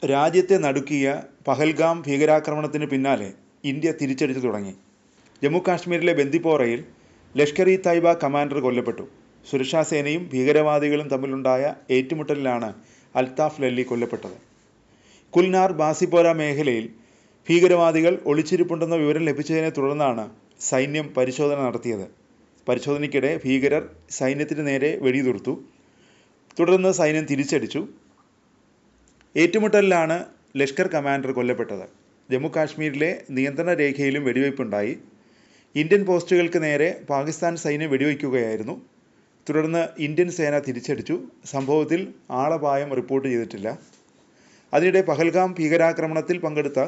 രാജ്യത്തെ നടുക്കിയ പഹൽഗാം ഭീകരാക്രമണത്തിന് പിന്നാലെ ഇന്ത്യ തിരിച്ചടിച്ചു തുടങ്ങി. ജമ്മു കാശ്മീരിലെ ബന്ദിപ്പോറയിൽ ലഷ്കർ ഇ തൈബ കമാൻഡർ കൊല്ലപ്പെട്ടു. സുരക്ഷാസേനയും ഭീകരവാദികളും തമ്മിലുണ്ടായ ഏറ്റുമുട്ടലിലാണ് അൽത്താഫ് ലല്ലി കൊല്ലപ്പെട്ടത്. കുൽനാർ ബാസിപ്പോര മേഖലയിൽ ഭീകരവാദികൾ ഒളിച്ചിരിപ്പുണ്ടെന്ന വിവരം ലഭിച്ചതിനെ തുടർന്നാണ് സൈന്യം പരിശോധന നടത്തിയത്. പരിശോധനയ്ക്കിടെ ഭീകരർ സൈന്യത്തിന് നേരെ വെടിയുതിർത്തു. തുടർന്ന് സൈന്യം തിരിച്ചടിച്ചു. ഏറ്റുമുട്ടലിലാണ് ലഷ്കർ കമാൻഡർ കൊല്ലപ്പെട്ടത്. ജമ്മു കാശ്മീരിലെ നിയന്ത്രണ രേഖയിലും വെടിവയ്പുണ്ടായി. ഇന്ത്യൻ പോസ്റ്റുകൾക്ക് നേരെ പാകിസ്ഥാൻ സൈന്യം വെടിവയ്ക്കുകയായിരുന്നു. തുടർന്ന് ഇന്ത്യൻ സേന തിരിച്ചടിച്ചു. സംഭവത്തിൽ ആളപായം റിപ്പോർട്ട് ചെയ്തിട്ടില്ല. അതിനിടെ പഹൽഗാം ഭീകരാക്രമണത്തിൽ പങ്കെടുത്ത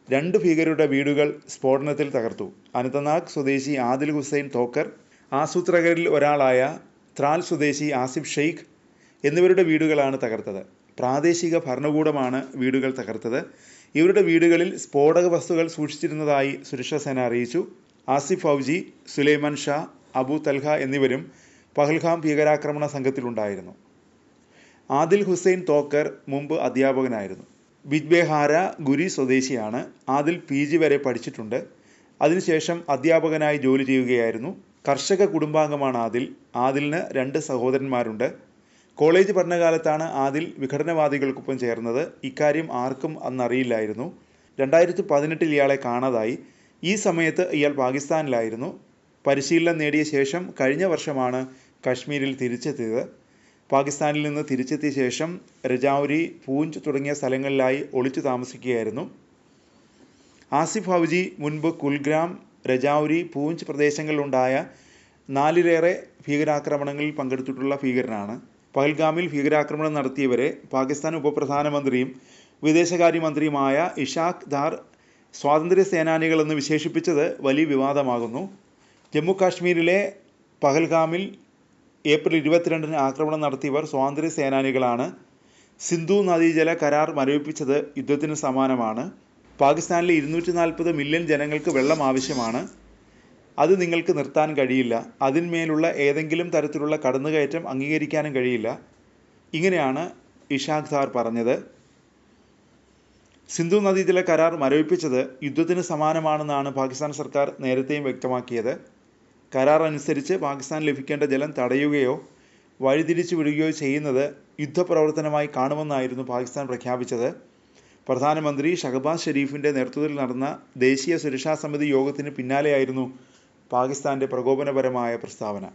2 ഭീകരരുടെ വീടുകൾ സ്ഫോടനത്തിൽ തകർത്തു. അനന്തനാഗ് സ്വദേശി ആദിൽ ഹുസൈൻ തോക്കർ, ആസൂത്രകരിൽ ഒരാളായ ത്രാൽ സ്വദേശി ആസിഫ് ഷെയ്ഖ് എന്നിവരുടെ വീടുകളാണ് തകർത്തത്. പ്രാദേശിക ഭരണകൂടമാണ് വീടുകൾ തകർത്തത്. ഇവരുടെ വീടുകളിൽ സ്ഫോടക വസ്തുക്കൾ സൂക്ഷിച്ചിരുന്നതായി സുരക്ഷാ സേന അറിയിച്ചു. ആസിഫ് ഫൗജി, സുലൈമാൻ ഷാ, അബു തൽഹ എന്നിവരും പഹൽഗാം ഭീകരാക്രമണ സംഘത്തിലുണ്ടായിരുന്നു. ആദിൽ ഹുസൈൻ തോക്കർ മുമ്പ് അധ്യാപകനായിരുന്നു. ബിജ്ബെഹാര ഗുരി സ്വദേശിയാണ്. ആദിൽ PG വരെ പഠിച്ചിട്ടുണ്ട്. അതിനുശേഷം അധ്യാപകനായി ജോലി ചെയ്യുകയായിരുന്നു. കർഷക കുടുംബാംഗമാണ് ആദിൽ. ആദിലിന് 2 സഹോദരന്മാരുണ്ട്. കോളേജ് പഠനകാലത്താണ് ആദിൽ വിഘടനവാദികൾക്കൊപ്പം ചേർന്നത്. ഇക്കാര്യം ആർക്കും അന്നറിയില്ലായിരുന്നു. 2018 ഇയാളെ കാണാതായി. ഈ സമയത്ത് ഇയാൾ പാകിസ്ഥാനിലായിരുന്നു. പരിശീലനം നേടിയ ശേഷം കഴിഞ്ഞ വർഷമാണ് കശ്മീരിൽ തിരിച്ചെത്തിയത്. പാകിസ്ഥാനിൽ നിന്ന് തിരിച്ചെത്തിയ ശേഷം രജൌരി, പൂഞ്ച് തുടങ്ങിയ സ്ഥലങ്ങളിലായി ഒളിച്ചു താമസിക്കുകയായിരുന്നു. ആസിഫ് ഫൗജി മുൻപ് കുൽഗ്രാം, രജൌരി, പൂഞ്ച് പ്രദേശങ്ങളിലുണ്ടായ 4ലേറെ ഭീകരാക്രമണങ്ങളിൽ പങ്കെടുത്തിട്ടുള്ള ഭീകരനാണ്. പഹൽഗാമിൽ ഭീകരാക്രമണം നടത്തിയവരെ പാകിസ്ഥാൻ ഉപപ്രധാനമന്ത്രിയും വിദേശകാര്യമന്ത്രിയുമായ ഇഷാഖ് ദാർ സ്വാതന്ത്ര്യ സേനാനികളെന്ന് വിശേഷിപ്പിച്ചത് വലിയ വിവാദമാകുന്നു. ജമ്മു കാശ്മീരിലെ പഹൽഗാമിൽ ഏപ്രിൽ 22-ന് ആക്രമണം നടത്തിയവർ സ്വാതന്ത്ര്യ സേനാനികളാണ്. സിന്ധു നദീജല കരാർ മരവിപ്പിച്ചത് യുദ്ധത്തിന് സമാനമാണ്. പാകിസ്ഥാനിലെ 240 മില്യൺ ജനങ്ങൾക്ക് വെള്ളം ആവശ്യമാണ്. അത് നിങ്ങൾക്ക് നിർത്താൻ കഴിയില്ല. അതിന്മേലുള്ള ഏതെങ്കിലും തരത്തിലുള്ള കടന്നുകയറ്റം അംഗീകരിക്കാനും കഴിയില്ല. ഇങ്ങനെയാണ് ഇഷാഖ് ദാർ പറഞ്ഞത്. സിന്ധു നദീജല കരാർ മരവിപ്പിച്ചത് യുദ്ധത്തിന് സമാനമാണെന്നാണ് പാകിസ്ഥാൻ സർക്കാർ നേരത്തെയും വ്യക്തമാക്കിയത്. കരാർ അനുസരിച്ച് പാകിസ്ഥാൻ ലഭിക്കേണ്ട ജലം തടയുകയോ വഴിതിരിച്ചു വിടുകയോ ചെയ്യുന്നത് യുദ്ധപ്രവർത്തനമായി കാണുമെന്നായിരുന്നു പാകിസ്ഥാൻ പ്രഖ്യാപിച്ചത്. പ്രധാനമന്ത്രി ഷഹബാസ് ഷെരീഫിൻ്റെ നേതൃത്വത്തിൽ നടന്ന ദേശീയ സുരക്ഷാ സമിതി യോഗത്തിന് പിന്നാലെയായിരുന്നു പാകിസ്ഥാൻ്റെ പ്രകോപനപരമായ പ്രസ്താവന.